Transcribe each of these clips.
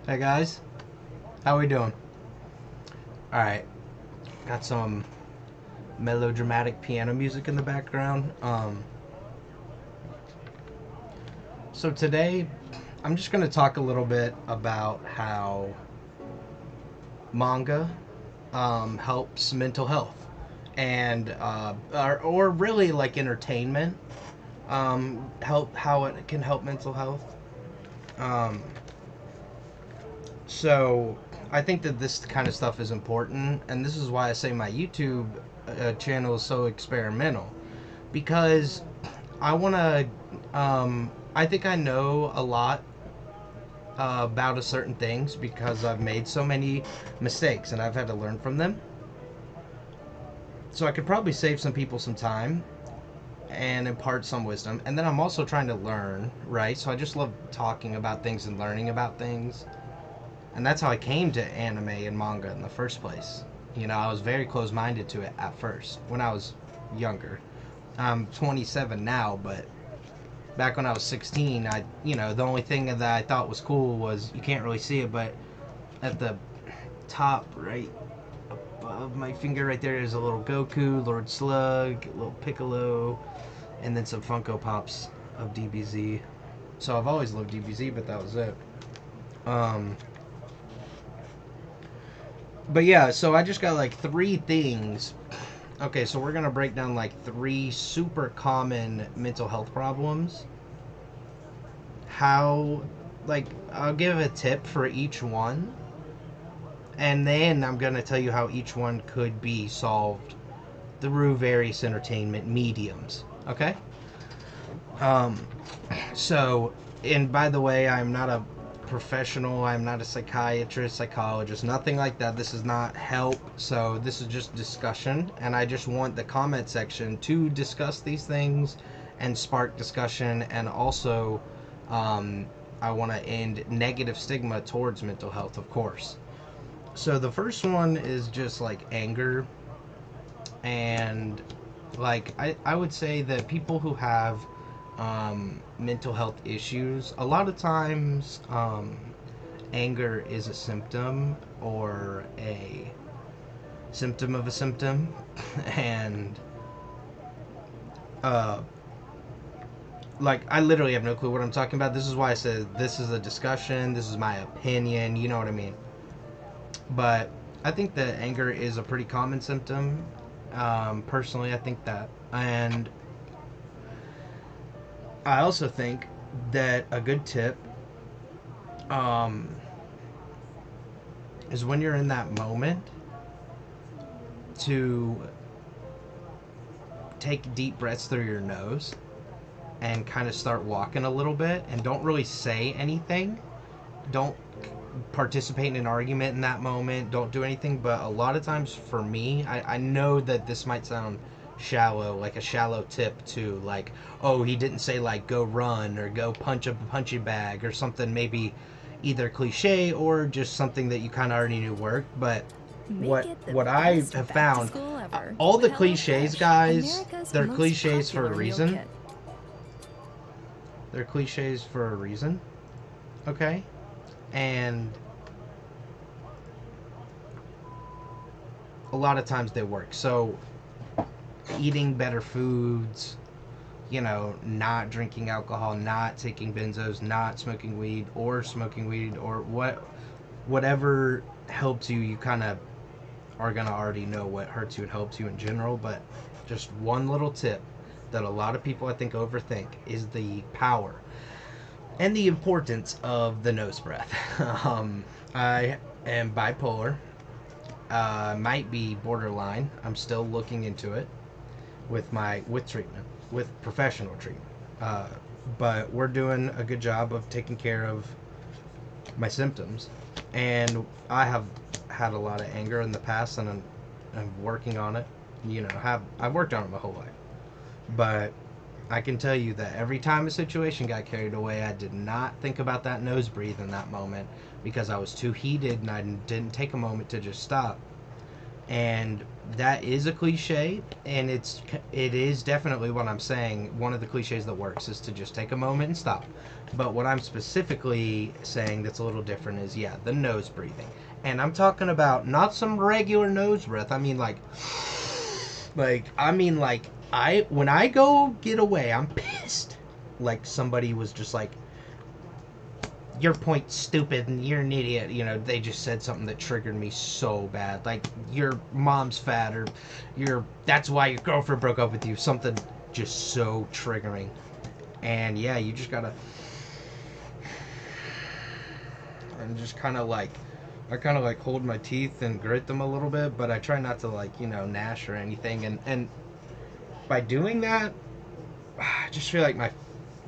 Hey guys, how we doing? All right, got some melodramatic piano music in the background. So today I'm just gonna talk a little bit about how manga helps mental health, and or really like entertainment, help how it can help mental health. Um, So I think that this kind of stuff is important, and this is why I say my YouTube channel is so experimental because I want to. I think I know a lot about a certain things because I've made so many mistakes and I've had to learn from them. So I could probably save some people some time and impart some wisdom. And then I'm also trying to learn, right? So I just love talking about things and learning about things. And that's how I came to anime and manga in the first place. You know, I was very close minded to it at first when I was younger. I'm 27 now, but back when I was 16, the only thing that I thought was cool was you can't really see it, but at the top right above my finger right there is a little Goku, Lord Slug, a little Piccolo, and then some Funko Pops of DBZ. So I've always loved DBZ, but that was it. Um, but yeah, so I just got like three things. Okay, so we're gonna break down like three super common mental health problems. How, like, I'll give a tip for each one, and then I'm gonna tell you how each one could be solved through various entertainment mediums. Okay? Um, so, and by the way, I'm not a professional. I'm not a psychiatrist, psychologist, nothing like that. This is not help. So, this is just discussion. And I just want the comment section to discuss these things and spark discussion. And also, I want to end negative stigma towards mental health, of course. So, the first one is just like anger. And, like, I would say that people who have mental health issues, a lot of times anger is a symptom or a symptom of a symptom. And uh, like, I literally have no clue what I'm talking about. This is why I said this is a discussion, this is my opinion, you know what I mean? But I think that anger is a pretty common symptom. Personally, I think that. And I also think that a good tip um, is when you're in that moment to take deep breaths through your nose and kind of start walking a little bit and don't really say anything. Don't participate in an argument in that moment. Don't do anything. But a lot of times for me, I know that this might sound shallow, like a shallow tip to like, oh, he didn't say like go run or go punch a punchy bag or something maybe either cliche or just something that you kind of already knew worked. But Make what it the what I best have back to found, school ever all with the cliches, HelloFresh, guys, America's they're most cliches for a popular meal reason. kit. They're cliches for a reason. Okay, and a lot of times they work. So eating better foods, not drinking alcohol, not taking benzos, not smoking weed or whatever helps you, you kind of are going to already know what hurts you and helps you in general, but just one little tip that a lot of people I think overthink is the power and the importance of the nose breath. I am bipolar, might be borderline. I'm still looking into it with treatment, with professional treatment. Uh, but we're doing a good job of taking care of my symptoms, and I have had a lot of anger in the past, and I'm working on it. I've worked on it my whole life, but I can tell you that every time a situation got carried away, I did not think about that nose breathe in that moment because I was too heated and I didn't take a moment to just stop. And that is a cliche, and it is definitely what I'm saying. One of the cliches that works is to just take a moment and stop. But what I'm specifically saying that's a little different is, yeah, the nose breathing. And I'm talking about not some regular nose breath. I mean like I when I go get away, I'm pissed. Like somebody was just like, your point's stupid and you're an idiot. You know, they just said something that triggered me so bad. Like, your mom's fat, or that's why your girlfriend broke up with you. Something just so triggering. And yeah, you just gotta, and just kind of like, I kind of like hold my teeth and grit them a little bit, but I try not to, like, gnash or anything. And by doing that, I just feel like my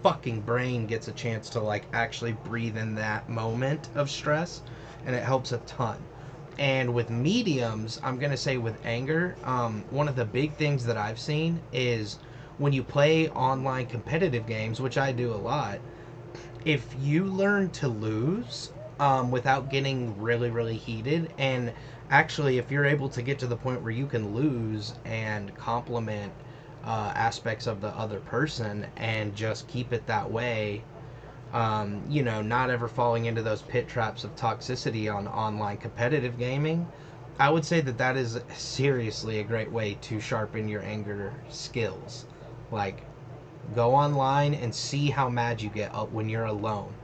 fucking brain gets a chance to, like, actually breathe in that moment of stress, and it helps a ton. And with mediums, I'm gonna say with anger, one of the big things that I've seen is when you play online competitive games, which I do a lot, if you learn to lose, without getting really, really heated, and actually, if you're able to get to the point where you can lose and compliment aspects of the other person and just keep it that way, not ever falling into those pit traps of toxicity on online competitive gaming, I would say that that is seriously a great way to sharpen your anger skills. Like, go online and see how mad you get when you're alone,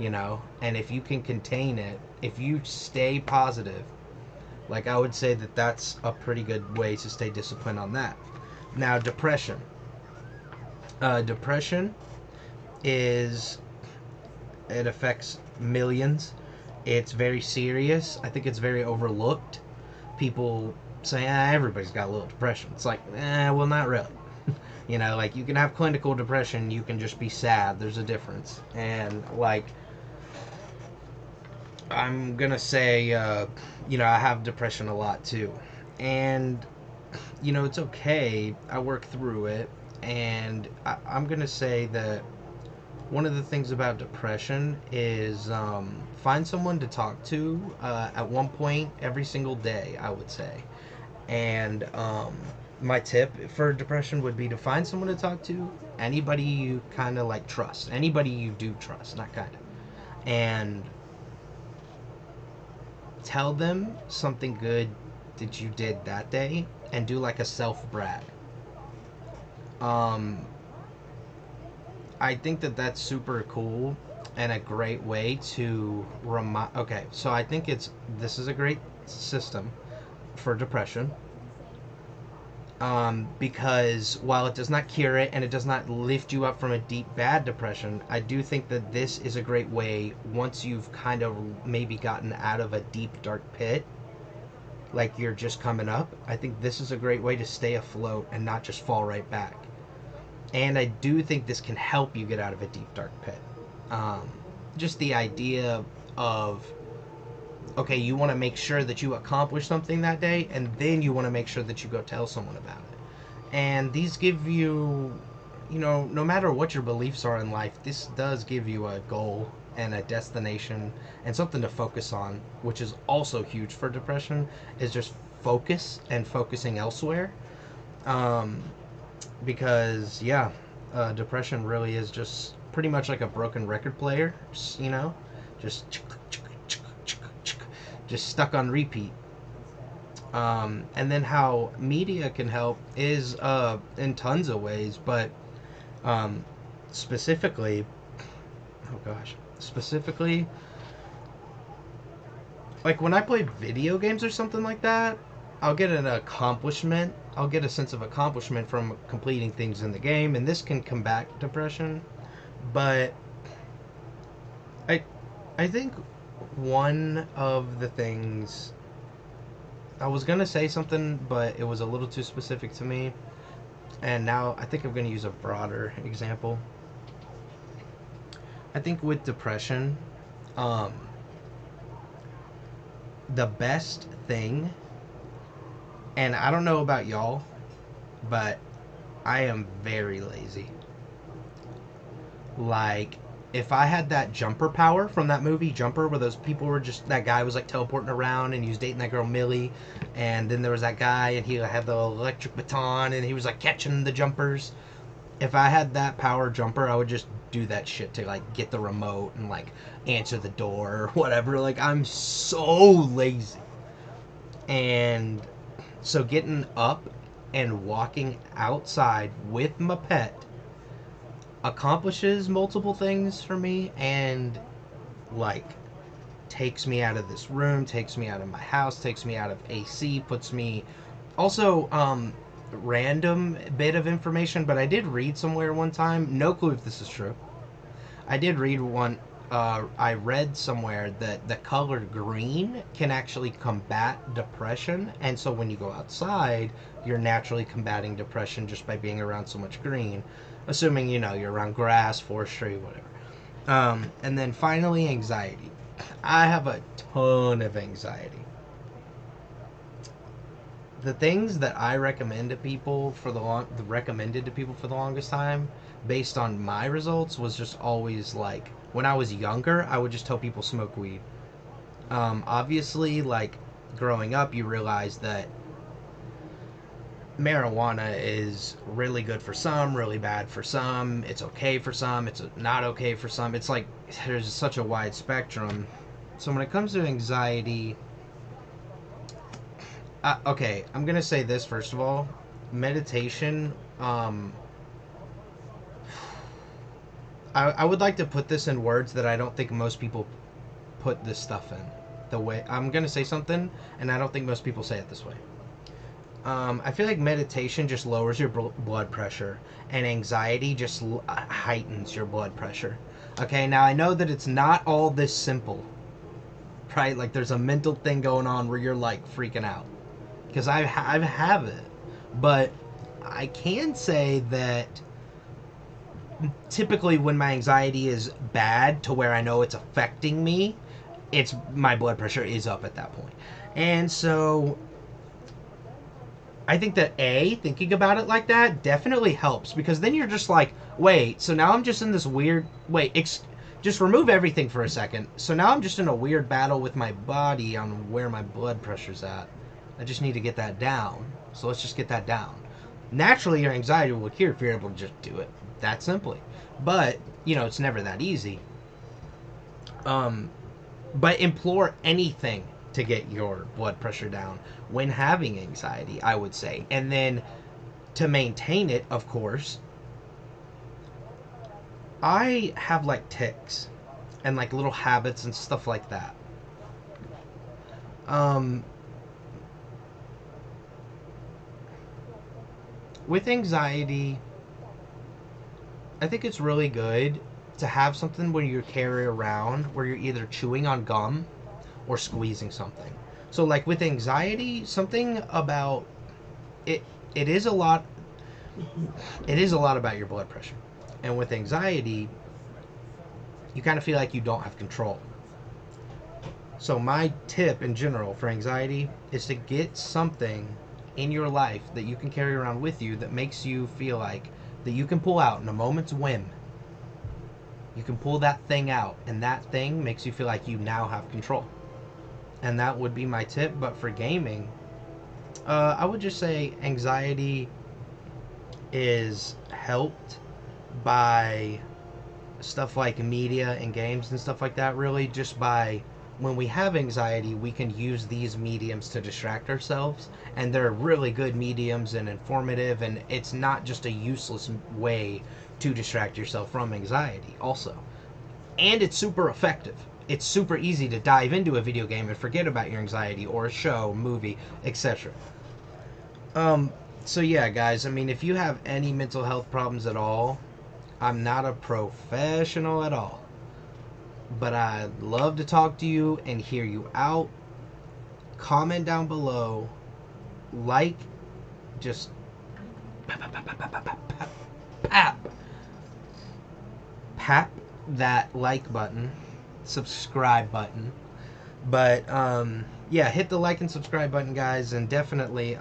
and if you can contain it, if you stay positive, like, I would say that that's a pretty good way to stay disciplined on that. Now, depression. Depression is, it affects millions. It's very serious. I think it's very overlooked. People say, everybody's got a little depression. It's like, well, not really. Like, you can have clinical depression, you can just be sad. There's a difference. And, like, I'm gonna say, I have depression a lot too. And, it's okay. I work through it. And I'm gonna say that one of the things about depression is, find someone to talk to at one point every single day, I would say. And my tip for depression would be to find someone to talk to, anybody you kind of like trust, anybody you do trust, not kind of, and tell them something good that you did that day, and do like a self brag. Um, I think that that's super cool and a great way to remind. Okay, so I think this is a great system for depression, because while it does not cure it and it does not lift you up from a deep bad depression, I do think that this is a great way, once you've kind of maybe gotten out of a deep dark pit, like you're just coming up. I think this is a great way to stay afloat and not just fall right back. And I do think this can help you get out of a deep dark pit. Um, just the idea of, okay, you want to make sure that you accomplish something that day, and then you want to make sure that you go tell someone about it. And these give you, no matter what your beliefs are in life, this does give you a goal and a destination and something to focus on, which is also huge for depression, is just focus and focusing elsewhere. Um, because, yeah, depression really is just pretty much like a broken record player, just just stuck on repeat. And then how media can help is in tons of ways, but um, specifically, oh gosh, specifically, like when I play video games or something like that, I'll get an accomplishment. I'll get a sense of accomplishment from completing things in the game, and this can combat depression. But I, I think one of the things, I was gonna say something, but it was a little too specific to me, and now I think I'm gonna use a broader example. I think with depression, um, the best thing, and I don't know about y'all, but I am very lazy. Like, if I had that jumper power from that movie Jumper, where those people were just, that guy was like teleporting around and he was dating that girl Millie, and then there was that guy and he had the electric baton and he was like catching the jumpers. If I had that power jumper, I would just do that shit to like get the remote and like answer the door or whatever. Like, I'm so lazy. And so getting up and walking outside with my pet accomplishes multiple things for me, and like takes me out of this room, takes me out of my house, takes me out of AC, puts me also random bit of information, but I did read somewhere one time, no clue if this is true. I did read one. I read somewhere that the color green can actually combat depression, and so when you go outside, you're naturally combating depression just by being around so much green, assuming you're around grass, forestry, whatever. And then finally, anxiety. I have a ton of anxiety. The things that I recommend to people for recommended to people for the longest time, based on my results, was just always like, when I was younger, I would just tell people smoke weed. Obviously, like, growing up, you realize that marijuana is really good for some, really bad for some. It's okay for some. It's not okay for some. It's like there's such a wide spectrum. So when it comes to anxiety, okay, I'm gonna say this first of all. Meditation. I would like to put this in words that I don't think most people put this stuff in. The way I'm gonna say something, and I don't think most people say it this way. I feel like meditation just lowers your blood pressure, and anxiety just heightens your blood pressure. Okay, now I know that it's not all this simple, right? Like, there's a mental thing going on where you're like freaking out, because I have it, but I can say that typically when my anxiety is bad to where I know it's affecting me, it's my blood pressure is up at that point. And so I think that thinking about it like that definitely helps, because then you're just like, wait, so now I'm just in this weird, just remove everything for a second. So now I'm just in a weird battle with my body on where my blood pressure's at. I just need to get that down. So let's just get that down. Naturally, your anxiety will cure if you're able to just do it that simply. But, it's never that easy. But implore anything to get your blood pressure down when having anxiety, I would say. And then to maintain it, of course, I have like tics and like little habits and stuff like that. With anxiety, I think it's really good to have something where you carry around where you're either chewing on gum or squeezing something. So like with anxiety, something about it is a lot about your blood pressure. And with anxiety, you kind of feel like you don't have control. So my tip in general for anxiety is to get something in your life that you can carry around with you that makes you feel like that you can pull out in a moment's whim. You can pull that thing out, and that thing makes you feel like you now have control. And that would be my tip. But for gaming, I would just say anxiety is helped by stuff like media and games and stuff like that. Really, just by when we have anxiety, we can use these mediums to distract ourselves, and they're really good mediums and informative, and it's not just a useless way to distract yourself from anxiety also. And it's super effective. It's super easy to dive into a video game and forget about your anxiety, or a show, movie, etc. So yeah, guys, I mean, if you have any mental health problems at all, I'm not a professional at all, but I'd love to talk to you and hear you out. Comment down below. Like, just pap that like button, subscribe button. But yeah, hit the like and subscribe button, guys, and definitely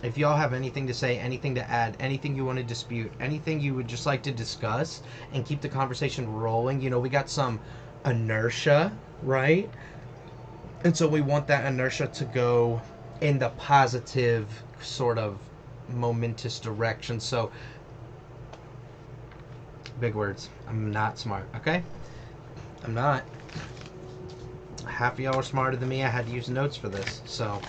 If y'all have anything to say, anything to add, anything you want to dispute, anything you would just like to discuss and keep the conversation rolling, we got some inertia, right? And so we want that inertia to go in the positive sort of momentous direction. So, big words. I'm not smart, okay? I'm not. Half of y'all are smarter than me. I had to use notes for this. So,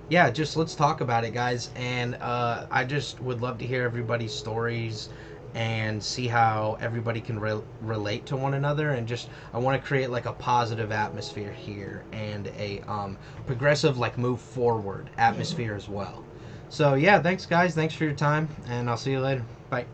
yeah, just let's talk about it, guys. And I just would love to hear everybody's stories and see how everybody can relate to one another. And just, I want to create like a positive atmosphere here and a progressive, like, move forward atmosphere as well. So, yeah, thanks, guys. Thanks for your time. And I'll see you later. Bye.